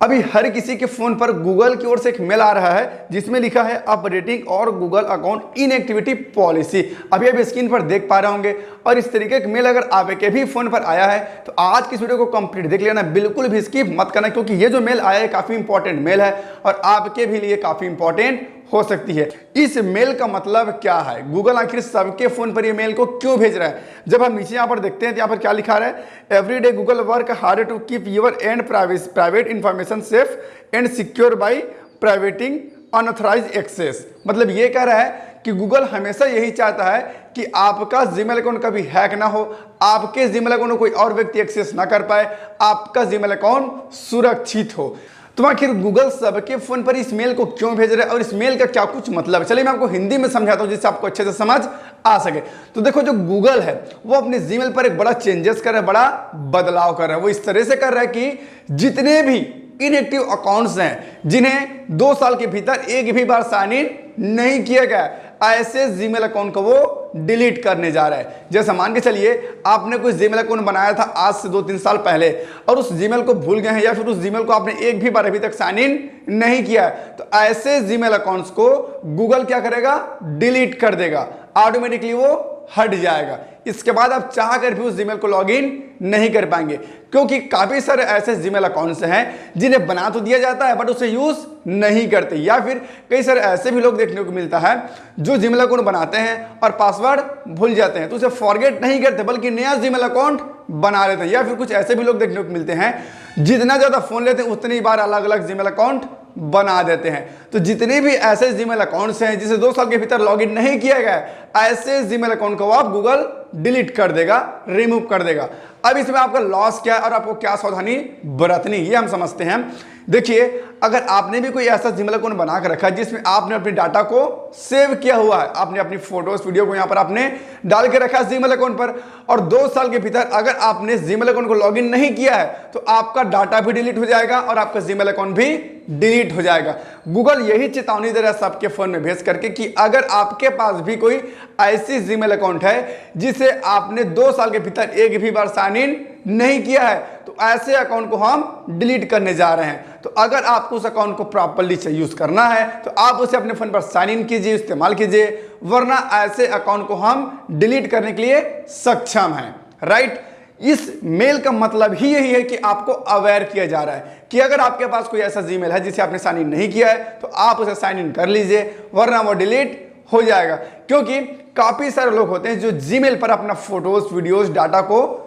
अभी हर किसी के फोन पर गूगल की ओर से एक मेल आ रहा है जिसमें लिखा है अपडेटिंग और गूगल अकाउंट इनएक्टिविटी पॉलिसी। अभी आप स्क्रीन पर देख पा रहे होंगे और इस तरीके का मेल अगर आपके भी फोन पर आया है तो आज की इस वीडियो को कंप्लीट देख लेना, बिल्कुल भी स्किप मत करना, क्योंकि ये जो मेल आया है काफी इंपॉर्टेंट मेल है और आपके भी लिए काफी इंपॉर्टेंट हो सकती है। इस मेल का मतलब क्या है, गूगल आखिर सबके फोन पर ये मेल को क्यों भेज रहा है। जब हम नीचे यहाँ पर देखते हैं तो यहाँ पर क्या लिखा रहा है, every day Google work hard to keep your and private information safe and secure by preventing unauthorised access. मतलब ये कह रहा है कि गूगल हमेशा यही चाहता है कि आपका जीमेल अकाउंट कभी हैक ना हो, आपके जीमेल अकाउंट को कोई और व्यक्ति एक्सेस ना कर पाए, आपका जीमेल अकाउंट सुरक्षित हो। तो आखिर गूगल सबके फोन पर इस मेल को क्यों भेज रहे हैं और इस मेल का क्या कुछ मतलब है, चलिए मैं आपको हिंदी में समझाता हूं जिससे आपको अच्छे से समझ आ सके। तो देखो, जो गूगल है वो अपने जीमेल पर एक बड़ा चेंजेस कर रहा है, बड़ा बदलाव कर रहा है। वो इस तरह से कर रहा है कि जितने भी इनएक्टिव अकाउंट्स हैं जिन्हें 2 साल के भीतर एक भी बार साइन इन नहीं किया गया, ऐसे जीमेल अकाउंट को वो डिलीट करने जा रहा है। जैसे मान के चलिए आपने कोई जीमेल अकाउंट बनाया था आज से 2-3 साल पहले और उस जीमेल को भूल गए हैं या फिर उस जीमेल को आपने एक भी बार अभी तक साइन इन नहीं किया है, तो ऐसे जीमेल अकाउंट्स को गूगल क्या करेगा, डिलीट कर देगा, ऑटोमेटिकली वो हट जाएगा। इसके बाद आप चाह कर भी उस जीमेल को लॉगिन नहीं कर पाएंगे, क्योंकि काफी सारे ऐसे जीमेल अकाउंट्स हैं जिन्हें बना तो दिया जाता है बट उसे यूज नहीं करते, या फिर कई सारे ऐसे भी लोग देखने को मिलता है जो जीमेल अकाउंट बनाते हैं और पासवर्ड भूल जाते हैं तो उसे फॉरगेट नहीं करते बल्कि नया जीमेल अकाउंट बना लेते हैं। या फिर कुछ ऐसे भी लोग देखने को मिलते हैं जितना ज्यादा फोन लेते हैं उतनी बार अलग अलग जीमेल अकाउंट बना देते हैं। तो जितने भी ऐसे जीमेल अकाउंट्स हैं जिसे 2 साल के भीतर लॉगिन नहीं किया गया, ऐसे जीमेल अकाउंट को आप गूगल डिलीट कर देगा, रिमूव कर देगा। अब इसमें आपका लॉस क्या है और आपको क्या सावधानी बरतनी, ये हम समझते हैं। देखिए, अगर आपने भी कोई ऐसा जीमेल अकाउंट बना कर रखा है जिसमें आपने अपने डाटा को सेव किया हुआ है, आपने अपनी फोटोज वीडियो को यहाँ पर आपने डाल के रखा है जीमेल अकाउंट पर, और 2 साल के भीतर अगर आपने जीमेल अकाउंट को लॉगिन नहीं किया है तो आपका डाटा भी डिलीट हो जाएगा और आपका जीमेल अकाउंट भी डिलीट हो जाएगा। गूगल यही चेतावनी दे रहा है सबके फोन में भेज करके कि अगर आपके पास भी कोई ऐसी जीमेल अकाउंट है जिसे आपने 2 साल के भीतर एक भी बार साइन इन नहीं किया है तो ऐसे अकाउंट को हम डिलीट करने जा रहे हैं। तो अगर आपको उस अकाउंट को प्रॉपर्ली से यूज करना है तो आप उसे अपने फोन पर साइन इन कीजिए, इस्तेमाल कीजिए, वरना ऐसे अकाउंट को हम डिलीट करने के लिए सक्षम हैं। राइट, इस मेल का मतलब ही यही है कि आपको अवेयर किया जा रहा है कि अगर आपके पास कोई ऐसा जीमेल है जिसे आपने साइन इन नहीं किया है तो आप उसे साइन इन कर लीजिए, वरना वो डिलीट हो जाएगा। क्योंकि काफी सारे लोग होते हैं जो जीमेल पर अपना फोटोज, वीडियोज, डाटा को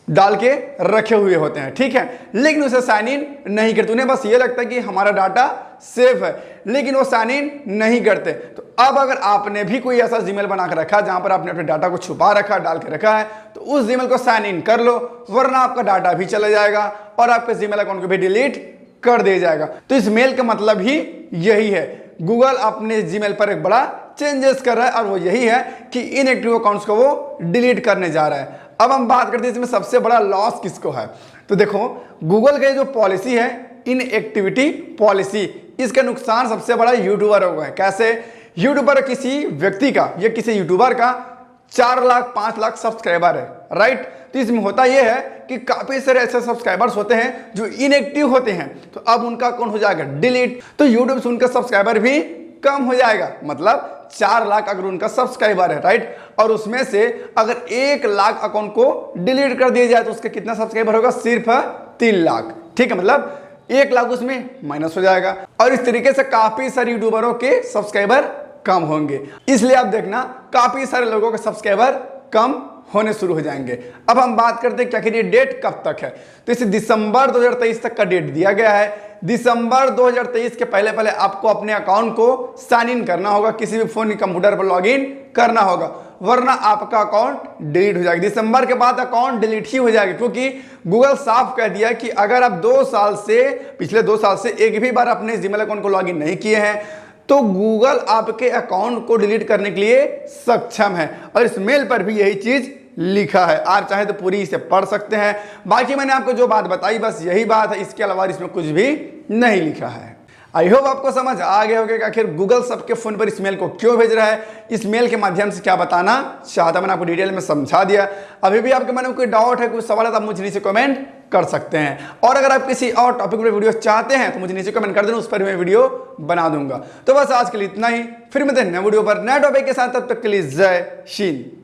डाल के रखे हुए होते हैं, ठीक है, लेकिन उसे साइन इन नहीं करते। उन्हें बस ये लगता है कि हमारा डाटा सेफ है, लेकिन वो साइन इन नहीं करते। तो अब अगर आपने भी कोई ऐसा जीमेल बना कर रखा जहां पर आपने अपने डाटा को छुपा रखा, डाल के रखा है, तो उस जीमेल को साइन इन कर लो, वरना आपका डाटा भी चला जाएगा और आपके जीमेल अकाउंट को भी डिलीट कर दिया जाएगा। तो इस मेल का मतलब ही यही है, गूगल अपने जीमेल पर एक बड़ा चेंजेस कर रहा है और वो यही है कि इनएक्टिव अकाउंट्स को वो डिलीट करने जा रहा है। अब हम बात करते हैं इसमें सबसे बड़ा लॉस किसको है। तो देखो, गूगल का जो पॉलिसी है इनएक्टिविटी पॉलिसी, इसका नुकसान सबसे बड़ा यूट्यूबर होगा। कैसे? यूट्यूबर किसी व्यक्ति का या किसी यूट्यूबर का 4 लाख 5 लाख सब्सक्राइबर है, राइट। तो इसमें होता यह है कि काफी सारे ऐसे सब्सक्राइबर्स होते हैं जो इनएक्टिव होते हैं, तो अब उनका अकाउंट हो जाएगा डिलीट, तो यूट्यूब से उनका सब्सक्राइबर भी कम हो जाएगा। मतलब 4 लाख अगर उनका सब्सक्राइबर है, राइट, और उसमें से अगर 1 लाख अकाउंट को डिलीट कर दिया जाए तो उसका कितना सब्सक्राइबर होगा? सिर्फ 3 लाख, ठीक है। मतलब 1 लाख उसमें माइनस हो जाएगा और इस तरीके से काफी सारे यूट्यूबरों के सब्सक्राइबर कम होंगे। इसलिए आप देखना काफी सारे लोगों के सब्सक्राइबर कम होने शुरू हो जाएंगे। अब हम बात करते हैं कि आखिर ये डेट कब तक है। तो इसे दिसंबर 2023 तक का डेट दिया गया है। दिसंबर 2023 के पहले पहले आपको अपने अकाउंट को साइन इन करना होगा, किसी भी फोन के कंप्यूटर पर लॉग इन करना होगा, वरना आपका अकाउंट डिलीट हो जाएगा। दिसंबर के बाद अकाउंट डिलीट ही हो जाएगा, क्योंकि गूगल साफ कह दिया कि अगर आप पिछले 2 साल से एक भी बार अपने जीमेल अकाउंट को लॉग इन नहीं किए हैं तो गूगल आपके अकाउंट को डिलीट करने के लिए सक्षम है। और इस मेल पर भी यही चीज लिखा है, आप चाहे तो पूरी इसे पढ़ सकते हैं। बाकी मैंने आपको जो बात बताई बस यही बात है, इसके अलावा इसमें कुछ भी नहीं लिखा है। आई होप आपको समझ आ गया होगा कि आखिर गूगल सबके फोन पर इस मेल को क्यों भेज रहा है, इस मेल के माध्यम से क्या बताना चाहता, मैंने आपको डिटेल में समझा दिया। अभी भी आपके मन में कोई डाउट है, कोई सवाल है तो आप मुझे नीचे कमेंट कर सकते हैं। और अगर आप किसी और टॉपिक पर वीडियो चाहते हैं तो मुझे नीचे कमेंट कर देना, उस पर मैं वीडियो बना दूंगा। तो बस आज के लिए इतना ही, फिर मिलते हैं नए वीडियो पर नए टॉपिक के साथ, तब तक के लिए जय हिंद।